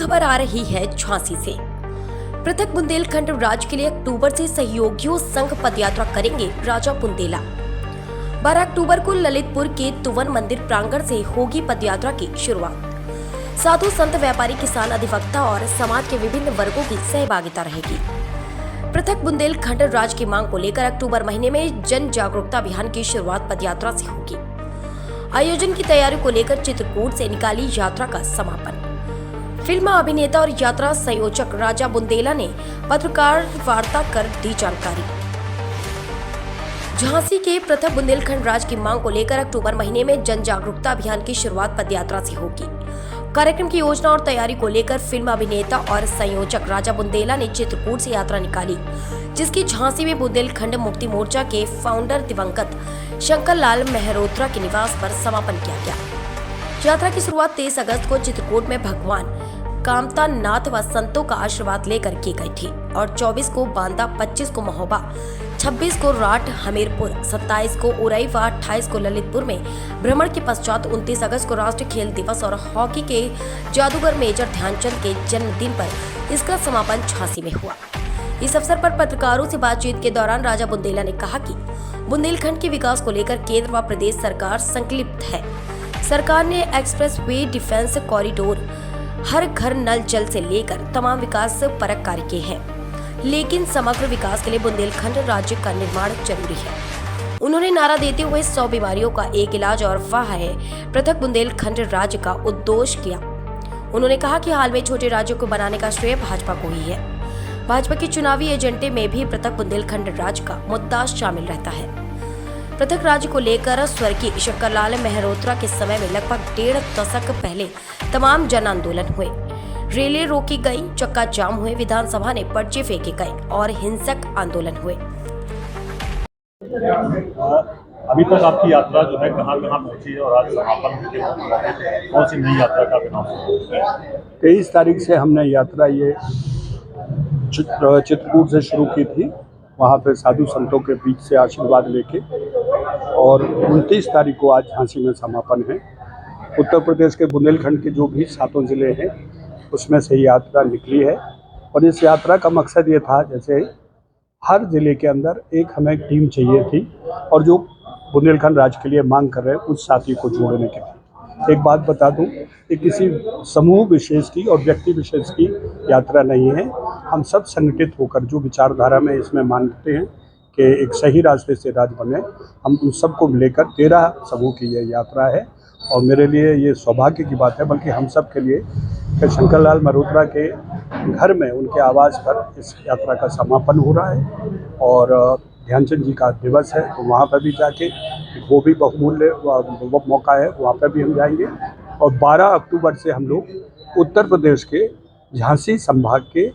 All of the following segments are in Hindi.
खबर आ रही है झांसी से। पृथक बुंदेलखंड राज्य के लिए अक्टूबर से सहयोगियों संघ पदयात्रा करेंगे राजा बुंदेला। 12 अक्टूबर को ललितपुर के तुवन मंदिर प्रांगण से होगी पदयात्रा की शुरुआत। साधु संत व्यापारी किसान अधिवक्ता और समाज के विभिन्न वर्गों की सहभागिता रहेगी। पृथक बुंदेलखंड राज्य की मांग को लेकर अक्टूबर महीने में जन जागरूकता अभियान की शुरुआत पदयात्रा से होगी। आयोजन की तैयारी को लेकर चित्रकूट से निकाली यात्रा का समापन। फिल्म अभिनेता और यात्रा संयोजक राजा बुंदेला ने पत्रकार वार्ता कर दी जानकारी। झांसी के पृथक बुंदेलखंड राज्य की मांग को लेकर अक्टूबर महीने में जन जागरूकता अभियान की शुरुआत पदयात्रा से होगी। कार्यक्रम की योजना और तैयारी को लेकर फिल्म अभिनेता और संयोजक राजा बुंदेला ने चित्रकूट से यात्रा निकाली, जिसकी झांसी में बुंदेलखंड मुक्ति मोर्चा के फाउंडर दिवंगत शंकर लाल मेहरोत्रा के निवास पर समापन किया गया। यात्रा की शुरुआत 23 अगस्त को चित्रकूट में भगवान कामता नाथ व संतों का आशीर्वाद लेकर की गई थी और 24 को बांदा, 25 को महोबा, 26 को राठ हमीरपुर, 27 को उरई व 28 को ललितपुर में भ्रमण के पश्चात 29 अगस्त को राष्ट्रीय खेल दिवस और हॉकी के जादूगर मेजर ध्यानचंद के जन्मदिन पर इसका समापन झांसी में हुआ। इस अवसर पर पत्रकारों से बातचीत के दौरान राजा बुंदेला ने कहा कि बुंदेलखंड के विकास को लेकर केंद्र व प्रदेश सरकार संकल्पित है। सरकार ने एक्सप्रेस वे, डिफेंस कॉरिडोर, हर घर नल जल से लेकर तमाम विकास परक कार्य किए हैं, लेकिन समग्र विकास के लिए बुंदेलखंड राज्य का निर्माण जरूरी है। उन्होंने नारा देते हुए 100 बीमारियों का एक इलाज और वह है पृथक बुंदेलखंड राज्य का उद्घोष किया। उन्होंने कहा कि हाल में छोटे राज्यों को बनाने का श्रेय भाजपा को ही है। भाजपा के चुनावी एजेंडे में भी पृथक बुंदेलखंड राज्य का मुद्दा शामिल रहता है। पृथक राज्य को लेकर स्वर्गीय शंकर लाल मेहरोत्रा के समय में लगभग 1.5 दशक पहले तमाम जन आंदोलन हुए, रेलें रोकी गई, चक्का जाम हुए, विधानसभा ने पर्चे फेंके गए और हिंसक आंदोलन हुए। अभी तक आपकी यात्रा जो है कहाँ पहुंची है और आज समापन के कौन सी नई यात्रा का नाम? 23 तारीख से हमने यात्रा ये चित्रकूट से शुरू की थी, वहाँ पे साधु संतों के बीच से आशीर्वाद लेके, और 29 तारीख को आज झांसी में समापन है। उत्तर प्रदेश के बुंदेलखंड के जो भी 7 ज़िले हैं उसमें से यात्रा निकली है और इस यात्रा का मकसद ये था, जैसे हर ज़िले के अंदर एक हमें टीम चाहिए थी और जो बुंदेलखंड राज्य के लिए मांग कर रहे हैं उस साथी को जोड़ने के लिए। एक बात बता दूं कि किसी समूह विशेष की और व्यक्ति विशेष की यात्रा नहीं है। हम सब संगठित होकर जो विचारधारा में इसमें मानते हैं कि एक सही रास्ते से राज्य बने, हम उन सबको लेकर 13 समूह की यह यात्रा है और मेरे लिए ये सौभाग्य की बात है, बल्कि हम सब के लिए कि शंकर लाल मेहरोत्रा के घर में उनके आवास पर इस यात्रा का समापन हो रहा है और ध्यानचंद जी का दिवस है, तो वहाँ पर भी जाके वो भी बहुमूल्य मौका है, वहाँ पर भी हम जाएंगे। और 12 अक्टूबर से हम लोग उत्तर प्रदेश के झांसी संभाग के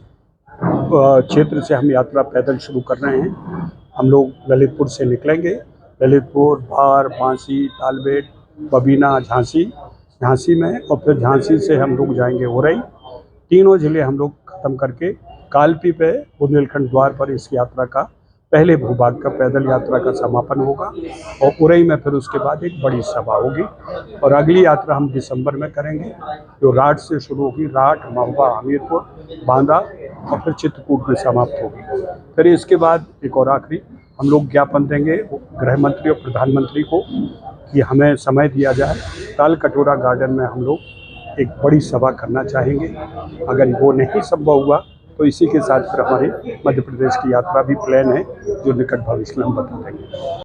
क्षेत्र से हम यात्रा पैदल शुरू कर रहे हैं। हम लोग ललितपुर से निकलेंगे, ललितपुर, भार, बांसी, तालबेट, बबीना, झांसी में, और फिर झांसी से हम लोग जाएंगे उरई। तीनों ज़िले हम लोग ख़त्म करके कालपी पे बुंदेलखंड द्वार पर इस यात्रा का पहले भूभाग का पैदल यात्रा का समापन होगा और उरई में फिर उसके बाद एक बड़ी सभा होगी और अगली यात्रा हम दिसंबर में करेंगे, जो राठ से शुरू होगी, राठ, महोबा, हमीरपुर, बांदा और फिर चित्रकूट में समाप्त होगी। फिर इसके बाद एक और आखिरी हम लोग ज्ञापन देंगे गृह मंत्री और प्रधानमंत्री को कि हमें समय दिया जाए। ताल कटोरा गार्डन में हम लोग एक बड़ी सभा करना चाहेंगे। अगर वो नहीं संभव हुआ तो इसी के साथ फिर हमारी मध्य प्रदेश की यात्रा भी प्लान है, जो निकट भविष्य में हम बता देंगे।